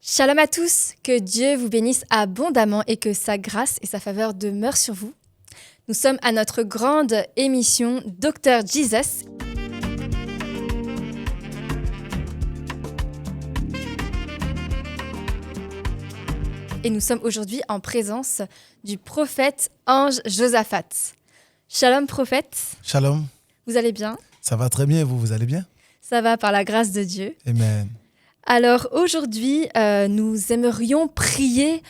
Shalom à tous, que Dieu vous bénisse abondamment et que sa grâce et sa faveur demeurent sur vous. Nous sommes à notre grande émission Dr Jesus. Et nous sommes aujourd'hui en présence du prophète Ange Josaphat. Shalom prophète. Shalom. Vous allez bien? Ça va très bien et vous allez bien? Ça va par la grâce de Dieu. Amen. Alors aujourd'hui, nous aimerions prier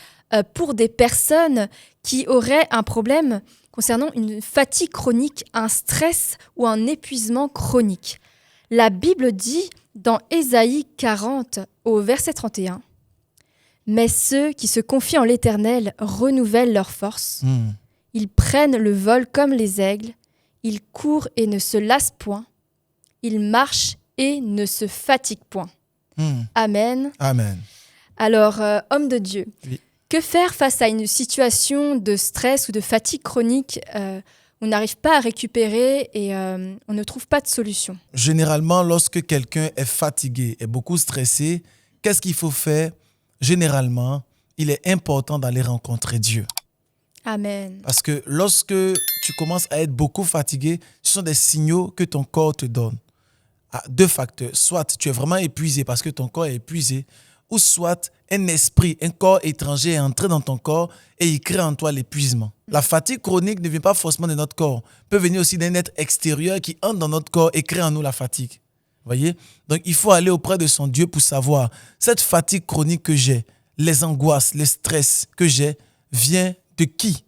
pour des personnes qui auraient un problème concernant une fatigue chronique, un stress ou un épuisement chronique. La Bible dit dans Ésaïe 40 au verset 31, « Mais ceux qui se confient en l'Éternel renouvellent leur force. Ils prennent le vol comme les aigles, ils courent et ne se lassent point, ils marchent et ne se fatiguent point. » Amen. Amen. Alors, homme de Dieu, Oui. Que faire face à une situation de stress ou de fatigue chronique où on n'arrive pas à récupérer et on ne trouve pas de solution? Généralement, lorsque quelqu'un est fatigué et beaucoup stressé, qu'est-ce qu'il faut faire? Généralement, il est important d'aller rencontrer Dieu. Amen. Parce que lorsque tu commences à être beaucoup fatigué, ce sont des signaux que ton corps te donne. À deux facteurs. Soit tu es vraiment épuisé parce que ton corps est épuisé, ou soit un esprit, un corps étranger est entré dans ton corps et il crée en toi l'épuisement. La fatigue chronique ne vient pas forcément de notre corps. Peut venir aussi d'un être extérieur qui entre dans notre corps et crée en nous la fatigue. Voyez? Donc il faut aller auprès de son Dieu pour savoir, cette fatigue chronique que j'ai, les angoisses, les stress que j'ai, vient de qui?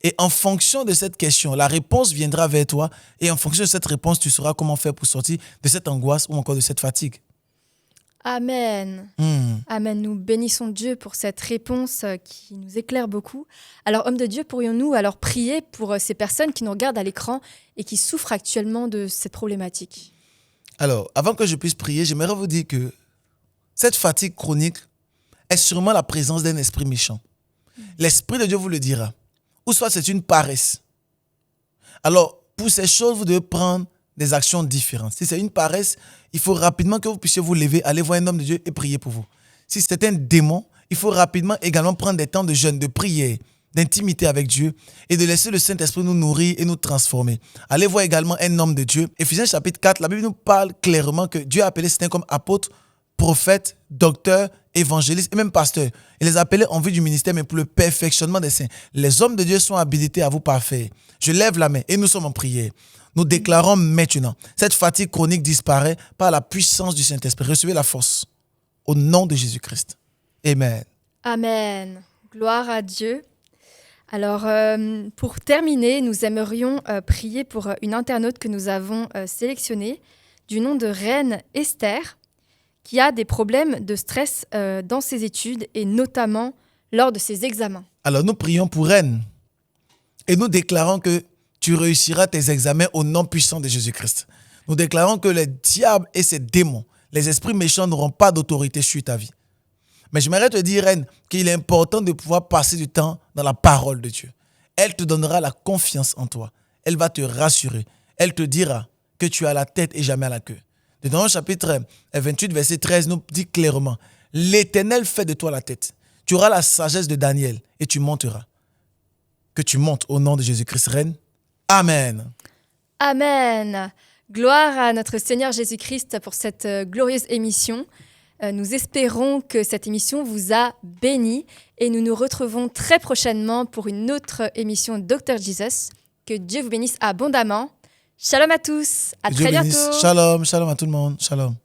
Et en fonction de cette question, la réponse viendra vers toi. Et en fonction de cette réponse, tu sauras comment faire pour sortir de cette angoisse ou encore de cette fatigue. Amen. Amen. Nous bénissons Dieu pour cette réponse qui nous éclaire beaucoup. Alors, homme de Dieu, pourrions-nous alors prier pour ces personnes qui nous regardent à l'écran et qui souffrent actuellement de cette problématique? Alors, avant que je puisse prier, j'aimerais vous dire que cette fatigue chronique est sûrement la présence d'un esprit méchant. L'Esprit de Dieu vous le dira. Ou soit c'est une paresse. Alors, pour ces choses, vous devez prendre des actions différentes. Si c'est une paresse, il faut rapidement que vous puissiez vous lever, aller voir un homme de Dieu et prier pour vous. Si c'est un démon, il faut rapidement également prendre des temps de jeûne, de prière, d'intimité avec Dieu et de laisser le Saint-Esprit nous nourrir et nous transformer. Allez voir également un homme de Dieu. Éphésiens chapitre 4, la Bible nous parle clairement que Dieu a appelé certains comme apôtres, prophètes, docteurs, évangélistes et même pasteurs. Il les appelait en vue du ministère, mais pour le perfectionnement des saints. Les hommes de Dieu sont habilités à vous parfaire. Je lève la main et nous sommes en prière. Nous déclarons maintenant, cette fatigue chronique disparaît par la puissance du Saint-Esprit. Recevez la force au nom de Jésus-Christ. Amen. Amen. Gloire à Dieu. Alors, pour terminer, nous aimerions prier pour une internaute que nous avons sélectionnée, du nom de Reine Esther, qui a des problèmes de stress dans ses études et notamment lors de ses examens. Alors nous prions pour Reine et nous déclarons que tu réussiras tes examens au nom puissant de Jésus-Christ. Nous déclarons que les diables et ses démons, les esprits méchants n'auront pas d'autorité sur ta vie. Mais j'aimerais te dire, Reine, qu'il est important de pouvoir passer du temps dans la parole de Dieu. Elle te donnera la confiance en toi. Elle va te rassurer. Elle te dira que tu as la tête et jamais la queue. Dans le chapitre 28, verset 13, nous dit clairement, « L'Éternel fait de toi la tête. Tu auras la sagesse de Daniel et tu monteras. » Que tu montes au nom de Jésus-Christ, Reine. Amen. Amen. Gloire à notre Seigneur Jésus-Christ pour cette glorieuse émission. Nous espérons que cette émission vous a béni et nous nous retrouvons très prochainement pour une autre émission Dr Jesus. Que Dieu vous bénisse abondamment. Shalom à tous. À très bientôt. Shalom, shalom à tout le monde. Shalom.